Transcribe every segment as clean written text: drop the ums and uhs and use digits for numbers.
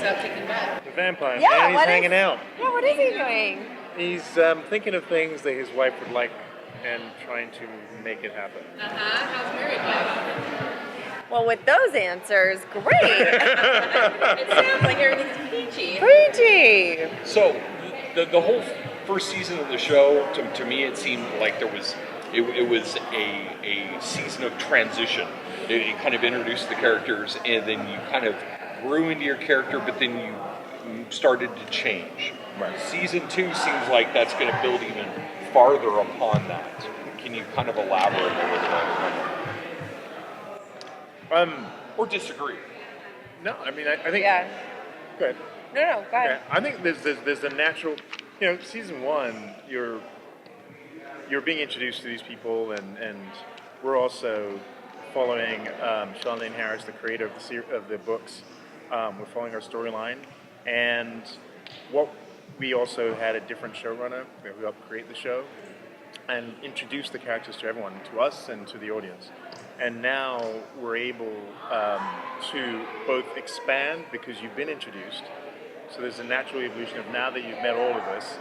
about taking back? The vampire. Yeah, and he's hanging out. Yeah, what is he doing? He's thinking of things that his wife would like and trying to make it happen. How's married life? Well, with those answers, great. It sounds like everything's peachy. Peachy. So the whole first season of the show, to me, it seemed like it was a season of transition. It kind of introduced the characters, and then you kind of grew into your character, but then you started to change. Right. Season 2 seems like that's going to build even farther upon that. Can you kind of elaborate a little bit? Or disagree? No, I mean, I think... Yeah. Go ahead. No, go ahead. Okay. I think there's a natural... season 1, you're being introduced to these people, and we're also following Charlene Harris, the creator of the books. We're following her storyline, and we also had a different showrunner who helped create the show and introduce the characters to everyone, to us and to the audience. And now we're able to both expand because you've been introduced. So there's a natural evolution of now that you've met all of us,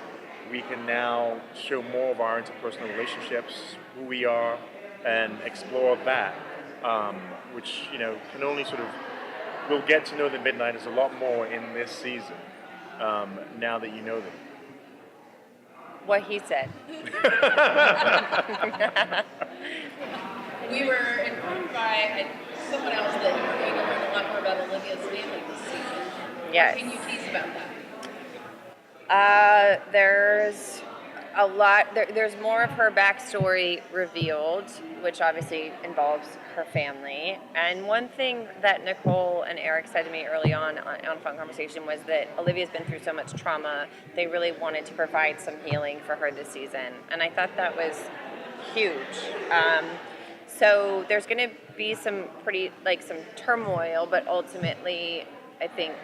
we can now show more of our interpersonal relationships, who we are, and explore that, which can only we'll get to know the Midnighters a lot more in this season, now that you know them. What he said. We were informed by someone else that you're going to learn a lot more about Olivia's family this season. Yes. What can you tease about that? There's a lot. There's more of her backstory revealed, which obviously involves her family. And one thing that Nicole and Eric said to me early on Phone Conversation was that Olivia's been through so much trauma. They really wanted to provide some healing for her this season, and I thought that was huge. So there's going to be some some turmoil, but ultimately, I think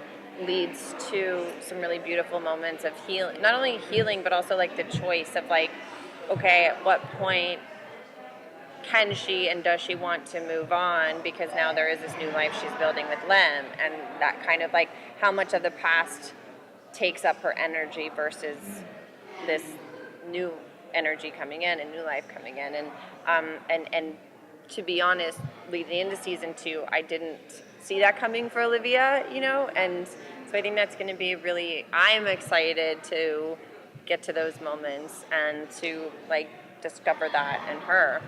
leads to some really beautiful moments of healing. Not only healing, but also the choice of okay, at what point can she and does she want to move on? Because now there is this new life she's building with Lem, and that kind of how much of the past takes up her energy versus this new energy coming in and new life coming in. And to be honest, leading into season 2, I didn't see that coming for Olivia, and so I think that's going to be I'm excited to get to those moments and to discover that in her.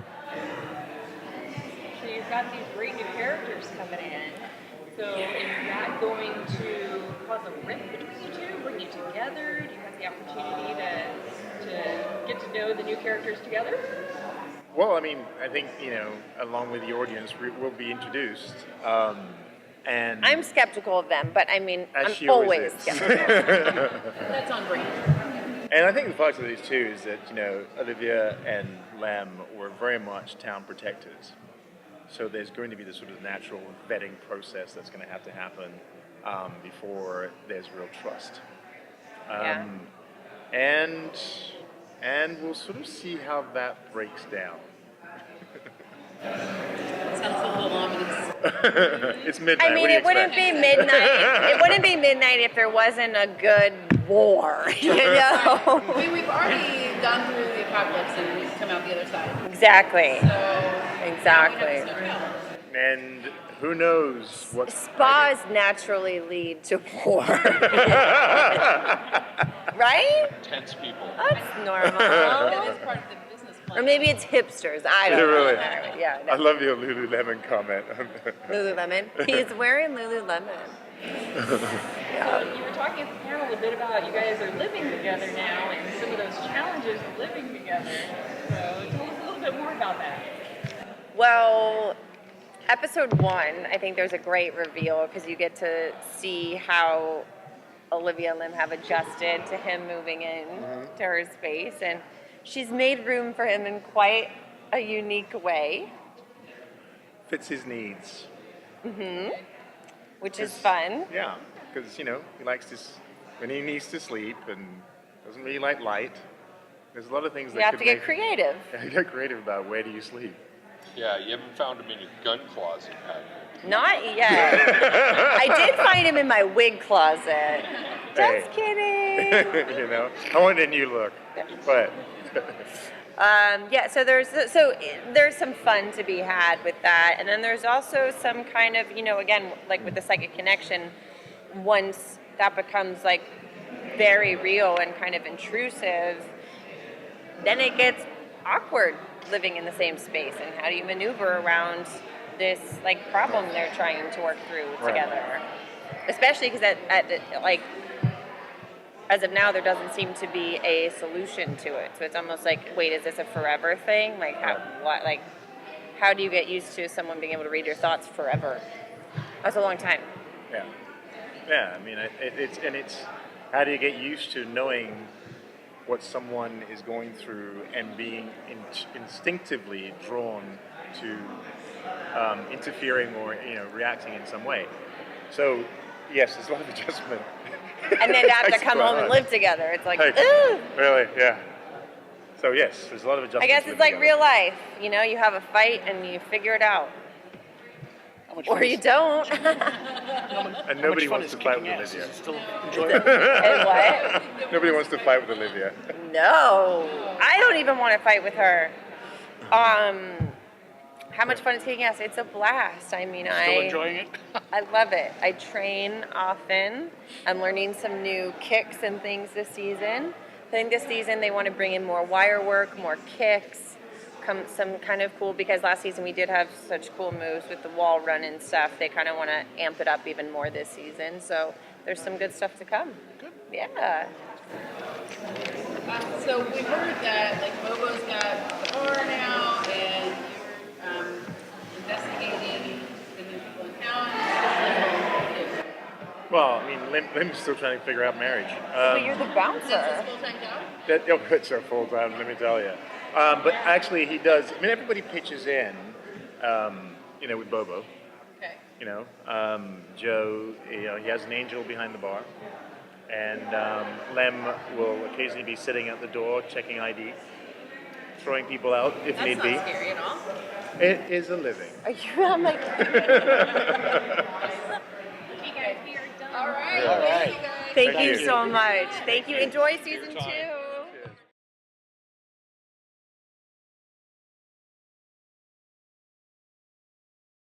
So you've got these great new characters coming in. So is that going to cause a rift between you two, bring you together? Do you have the opportunity to get to know the new characters together? Well, I mean, I think, along with the audience, we'll be introduced. And I'm skeptical of them, but I mean, I'm always skeptical. That's on brand. And I think the fact of these two is that, Olivia and Lem were very much town protectors. So there's going to be this sort of natural vetting process that's going to have to happen before there's real trust. And we'll sort of see how that breaks down. Sounds a little ominous. It's midnight. I mean, it wouldn't be midnight. It wouldn't be midnight if there wasn't a good war, We've already gone through the apocalypse and we've come out the other side. Exactly. So Exactly. And who knows what Spas naturally lead to war. Right? Tense people. That's normal. that is part of the business plan. Or maybe it's hipsters. I don't know. Really? Yeah. I love your Lululemon comment. Lululemon. He's wearing Lululemon. So you were talking at the panel a bit about you guys are living together now and some of those challenges of living together. So tell us a little bit more about that. Well, episode 1, I think there's a great reveal because you get to see how Olivia and Lim have adjusted to him moving in to her space, and she's made room for him in quite a unique way. Fits his needs. Which is fun. Yeah, because, he likes to, when he needs to sleep and doesn't really like light, there's a lot of things that You have to get creative. Get creative about where do you sleep. Yeah, you haven't found him in your gun closet, have you? Not yet. I did find him in my wig closet. Just kidding. You know, I want a new look. But Yeah, so there's some fun to be had with that, and then there's also some kind of, again, like with the psychic connection, once that becomes like very real and kind of intrusive, then it gets awkward living in the same space, and how do you maneuver around this like problem they're trying to work through together, especially because like as of now, there doesn't seem to be a solution to it. So it's almost like, wait, is this a forever thing? Like, how do you get used to someone being able to read your thoughts forever? That's a long time. Yeah. I mean, it's how do you get used to knowing what someone is going through and being instinctively drawn to interfering or reacting in some way. So yes, there's a lot of adjustment. And then to have to come home and live together, it's like, ooh. Really, yeah. So yes, there's a lot of adjustment. I guess it's like real life. You have a fight and you figure it out, or you don't. And nobody wants to fight with Olivia. Still enjoyable. And what? Nobody wants to fight with Olivia. No, I don't even want to fight with her. How much fun is kicking ass? It's a blast. I mean, Still enjoying it? I love it. I train often. I'm learning some new kicks and things this season. I think this season they want to bring in more wire work, more kicks, some kind of cool, because last season we did have such cool moves with the wall run and stuff. They kind of want to amp it up even more this season. So there's some good stuff to come. Good. Yeah. So we heard that like Bobo's got the bar now, and you're investigating bringing people in town. Well, I mean, Lim's still trying to figure out marriage. But you're the Is this bouncer. his full-time job? It's a full time, let me tell you. But actually, he does. I mean, everybody pitches in, with Bobo. Okay. Joe, he has an angel behind the bar, and Lem will occasionally be sitting at the door checking ID, throwing people out if That's need not be. scary at all. It is a living. Are you? I'm like, You guys, we are done. All right. Yeah. Thank you guys. thank Thank you you. so much. Thank you. Enjoy season 2.